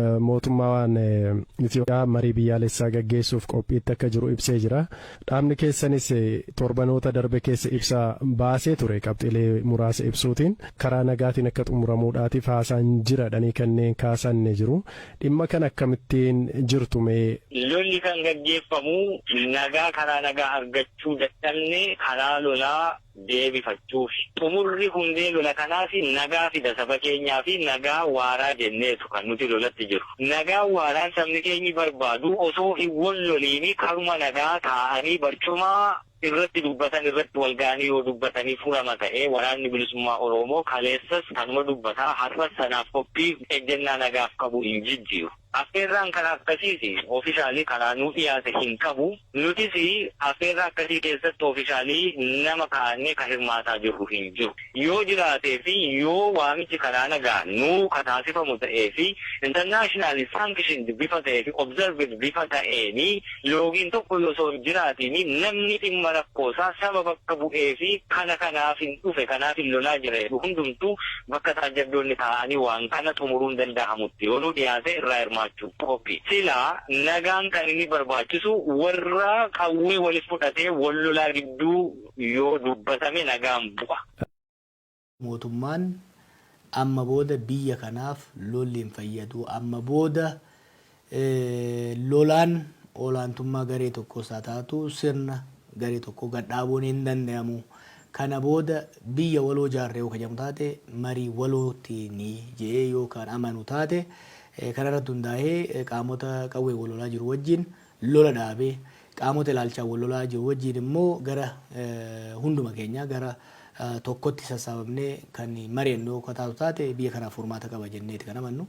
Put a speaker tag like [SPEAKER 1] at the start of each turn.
[SPEAKER 1] mootummaan Itoophiyaa marii biyyaalessaa gaggeessuuf qophiitti akka jiru ibsee jira. Dhaabni keessanis torbanoota darbe keessa ibsa baasee ture qabxiilee muraasa ibsuutiin karaa nagaatiin akka xumuramuudhaatiif haasaan jiradhanii kanneen kaasan jiru. Dhimma kan akkamittiin jirtu mee?
[SPEAKER 2] Lolli kan gaggeeffamu nagaa karaa nagaa argachuu dadhabne karaa lolaa deebifachuuf xumurri hundee lola kanaaf nagaa fida saba keenyaa fi nagaa waaraa jenneetu kan nuti lolatti jiru. Nagaa waaraan sabni keenyi barbaadu osoo hin walloliini karuma nagaa taa'anii barcumaa irratti dubbatan irratti walga'anii yoo dubbatanii furama ta'ee waraanni bilisummaa Oromoo kaleessas kanuma dubbataa har'a sanaaf qophii ejjennaa nagaaf qabu hin jijjiiru. Affeerraan karaa akkasiiti oofishaalii karaa nu dhiyaate hin qabu. Nutis affeerraa akkasii keessatti oofishaalii nama kaa'annee kan hirmaataa jirru hin jiru. Yoo jiraatee fi yoo waamichi karaa nagaa nuu kataasifamu ta'ee fi international sanction bifa ta'ee fi observed bifa ta'eeni loogiin tokko osoo hin jiraatiin namni dhimma rakkoosaa saba bakka bu'ee fi kanaaf hin dhufe kanaaf hin lolaa jira hundumtuu bakka taajjabdoonni taa'anii waan kana xumuruun danda'amutti yoo nu dhiyaate irraa hirmaachuu qophii. Silaa nagaan kan inni barbaachisu warra qawwee waliif fudhatee wal lolaa gidduu yoo dubbatame nagaan bu'a.
[SPEAKER 3] Mootummaan amma booda biyya kanaaf lolli hin fayyadu. Amma booda lolaan olaantummaa garee tokkos haa taatu sirna garee tokko gadhaabuun hin danda'amu. Kana booda biyya waloo jaarree yoo kajamu taate marii walootiin jee yookaan amanu taate kanarratti hundaa'ee qaamota qawwee wal lolaa jiru wajjin lola dhaabee qaamota ilaalchaa wal lolaa jiru wajjin immoo gara hunduma keenya gara tokkotti sassaabamnee kan mari'annoo taatu taate biyya kanaaf furmaata qaba jenneeti kan amannu.